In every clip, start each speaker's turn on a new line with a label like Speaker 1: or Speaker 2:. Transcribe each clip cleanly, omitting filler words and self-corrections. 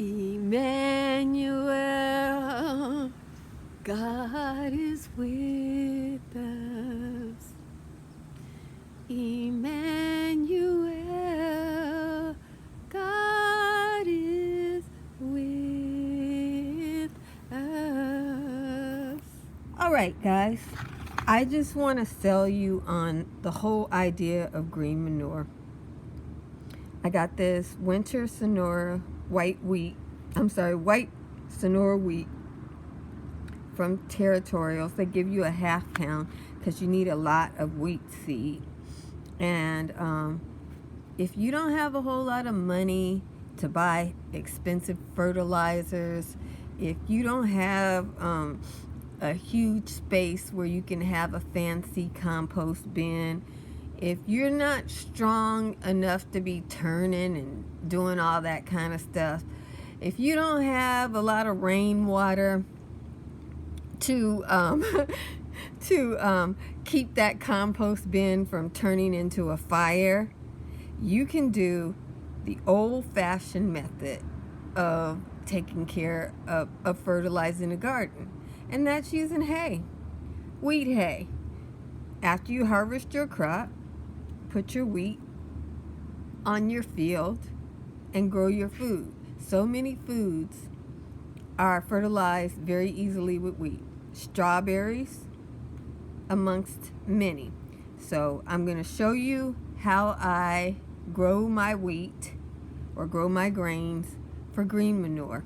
Speaker 1: Emmanuel, God is with us. Emmanuel, God is with us. All right, guys, I just want to sell you on the whole idea of green manure. I got this winter Sonora white Sonora wheat from Territorials. They give you a ½ pound because you need a lot of wheat seed. And if you don't have a whole lot of money to buy expensive fertilizers, if you don't have a huge space where you can have a fancy compost bin, if you're not strong enough to be turning and doing all that kind of stuff, if you don't have a lot of rainwater to keep that compost bin from turning into a fire, you can do the old-fashioned method of taking care of fertilizing a garden, and that's using hay, wheat hay. After you harvest your crop, put your wheat on your field and grow your food. So many foods are fertilized very easily with wheat. Strawberries, amongst many. So I'm going to show you how I grow my wheat or grow my grains for green manure.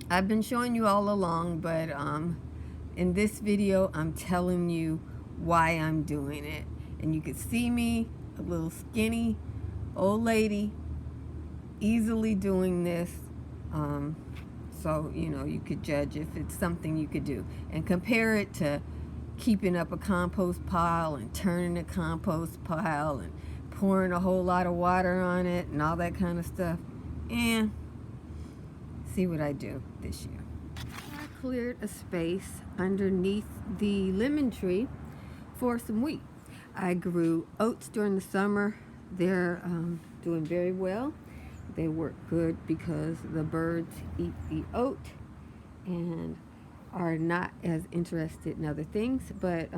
Speaker 1: I've been showing you all along, but in this video I'm telling you why I'm doing it. And you can see me, a little skinny old lady, easily doing this. So, you know, you could judge if it's something you could do. And compare it to keeping up a compost pile and turning a compost pile and pouring a whole lot of water on it and all that kind of stuff. And see what I do this year. I cleared a space underneath the lemon tree for some wheat. I grew oats during the summer. They're doing very well. They work good because the birds eat the oat and are not as interested in other things. But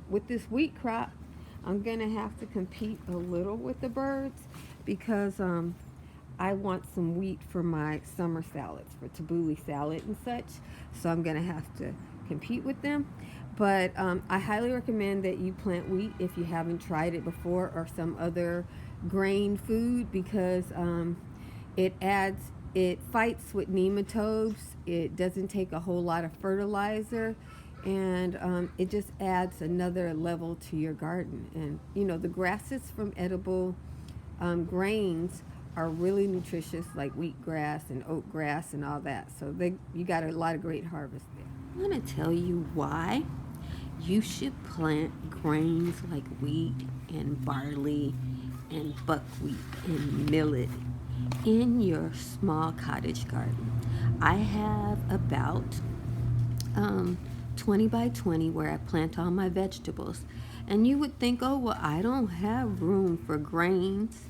Speaker 1: with this wheat crop, I'm gonna have to compete a little with the birds because I want some wheat for my summer salads, for tabbouleh salad and such. So I'm gonna have to compete with them. But I highly recommend that you plant wheat if you haven't tried it before, or some other grain food, because it fights with nematodes. It doesn't take a whole lot of fertilizer, and it just adds another level to your garden. And you know, the grasses from edible grains are really nutritious, like wheatgrass and oatgrass and all that. So you got a lot of great harvest there. I'm going to tell you why you should plant grains like wheat and barley and buckwheat and millet in your small cottage garden. I have about 20 by 20 where I plant all my vegetables. And you would think, oh, well, I don't have room for grains.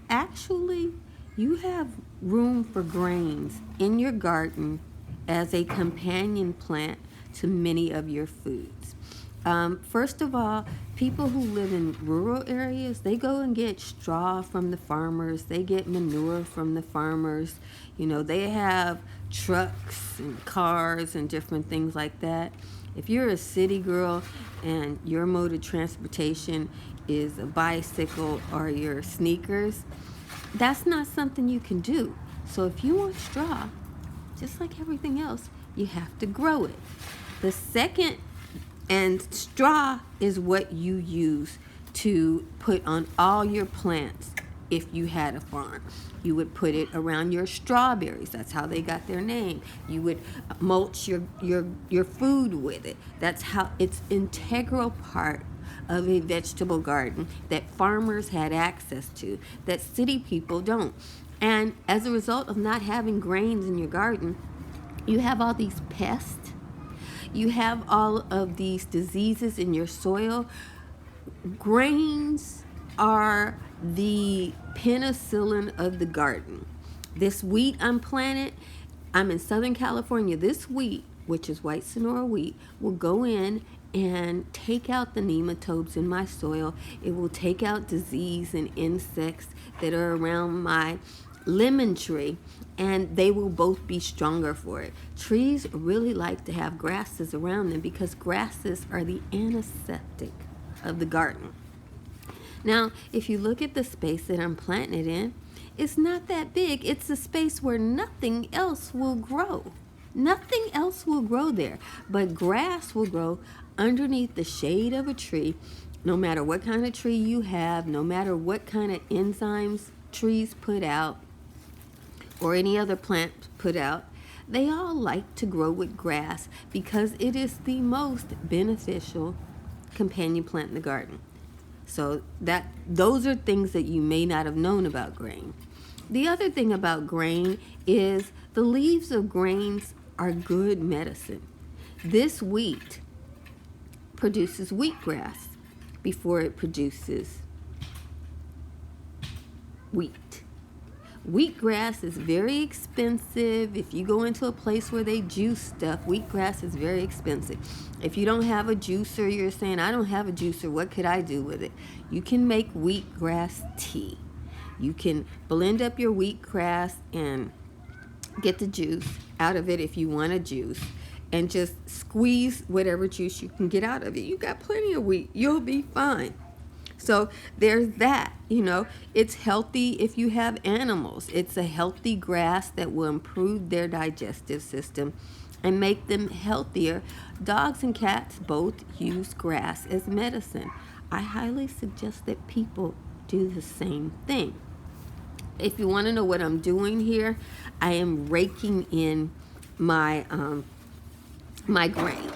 Speaker 1: Actually, you have room for grains in your garden as a companion plant to many of your foods. First of all, people who live in rural areas, they go and get straw from the farmers. They get manure from the farmers. You know, they have trucks and cars and different things like that. If you're a city girl and your mode of transportation is a bicycle or your sneakers, that's not something you can do. So if you want straw, just like everything else, you have to grow it. The second, and straw is what you use to put on all your plants. If you had a farm, you would put it around your strawberries. That's how they got their name. You would mulch your food with it. That's how it's integral part of a vegetable garden that farmers had access to, that city people don't. And as a result of not having grains in your garden, you have all these pests. You have all of these diseases in your soil. Grains are the penicillin of the garden.
Speaker 2: This wheat I'm in Southern California. This wheat, which is white Sonora wheat, will go in and take out the nematodes in my soil. It will take out disease and insects that are around my lemon tree, and they will both be stronger for it. Trees really like to have grasses around them because grasses are the anesthetic of the garden. Now, if you look at the space that I'm planting it in, it's not that big. It's a space where nothing else will grow. Nothing else will grow there, but grass will grow underneath the shade of a tree. No matter what kind of tree you have, no matter what kind of enzymes trees put out, or any other plant put out, they all like to grow with grass because it is the most beneficial companion plant in the garden. So those are things that you may not have known about grain. The other thing about grain is the leaves of grains are good medicine. This wheat produces wheatgrass before it produces wheat. Wheatgrass is very expensive. If you go into a place where they juice stuff, wheatgrass is very expensive. If you don't have a juicer, you're saying, I don't have a juicer, what could I do with it? You can make wheatgrass tea. You can blend up your wheatgrass and get the juice out of it if you want a juice, and just squeeze whatever juice you can get out of it. You got plenty of wheat. You'll be fine. So there's that, it's healthy if you have animals. It's a healthy grass that will improve their digestive system and make them healthier. Dogs and cats both use grass as medicine. I highly suggest that people do the same thing. If you want to know what I'm doing here, I am raking in my my grain.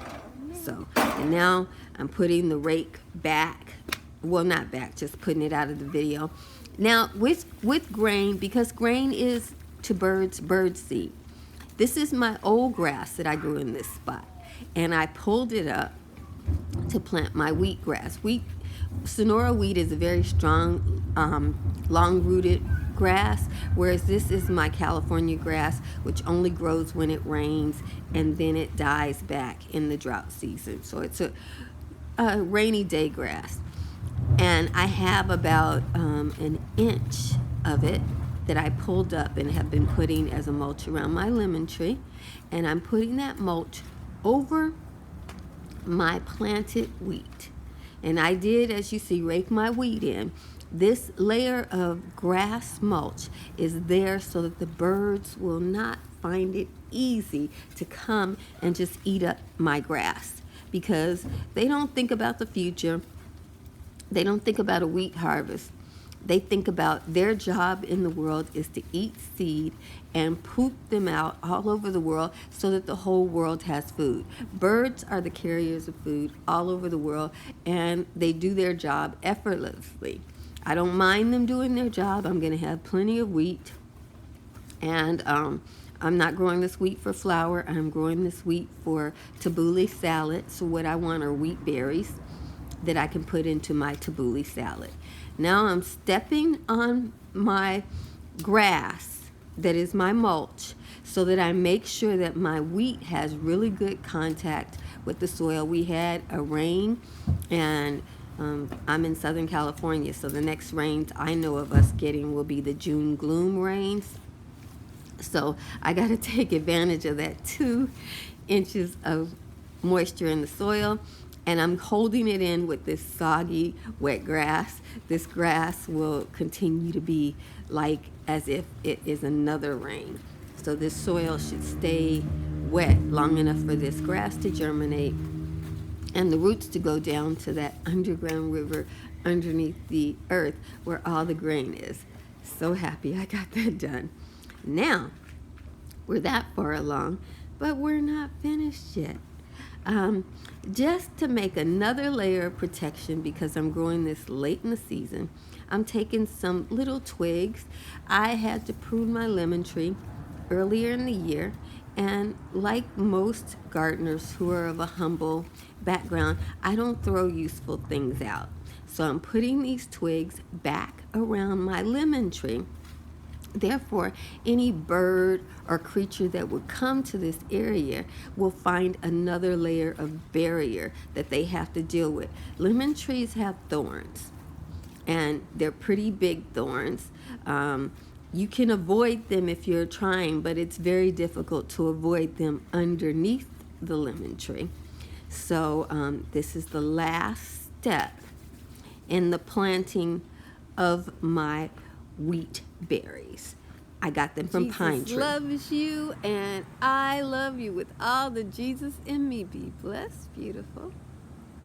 Speaker 2: So, and now I'm putting the rake back. Well, not back, just putting it out of the video. Now, with grain, because grain is to birds bird seed. This is my old grass that I grew in this spot, and I pulled it up to plant my wheatgrass. Sonora wheat is a very strong, long-rooted grass, whereas this is my California grass, which only grows when it rains, and then it dies back in the drought season. So it's a rainy day grass. And I have about an inch of it that I pulled up and have been putting as a mulch around my lemon tree. And I'm putting that mulch over my planted wheat. And I did, as you see, rake my wheat in. This layer of grass mulch is there so that the birds will not find it easy to come and just eat up my grass, because they don't think about the future. They don't think about a wheat harvest. They think about their job in the world is to eat seed and poop them out all over the world so that the whole world has food. Birds are the carriers of food all over the world, and they do their job effortlessly. I don't mind them doing their job. I'm going to have plenty of wheat, and I'm not growing this wheat for flour. I'm growing this wheat for tabbouleh salad. So what I want are wheat berries that I can put into my tabbouleh salad. Now I'm stepping on my grass that is my mulch so that I make sure that my wheat has really good contact with the soil. We had a rain, and I'm in Southern California, so the next rains I know of us getting will be the June gloom rains. So I got to take advantage of that 2 inches of moisture in the soil. And I'm holding it in with this soggy, wet grass. This grass will continue to be like as if it is another rain. So this soil should stay wet long enough for this grass to germinate and the roots to go down to that underground river underneath the earth where all the grain is. So happy I got that done. Now, we're that far along, but we're not finished yet. Just to make another layer of protection, because I'm growing this late in the season, I'm taking some little twigs. I had to prune my lemon tree earlier in the year, and like most gardeners who are of a humble background, I don't throw useful things out. So I'm putting these twigs back around my lemon tree Therefore, any bird or creature that would come to this area will find another layer of barrier that they have to deal with. Lemon trees have thorns, and they're pretty big thorns. You can avoid them if you're trying, but it's very difficult to avoid them underneath the lemon tree. So this is the last step in the planting of my wheat berries. I got them from pine tree.
Speaker 1: Jesus loves you, and I love you with all the Jesus in me. Be blessed, beautiful.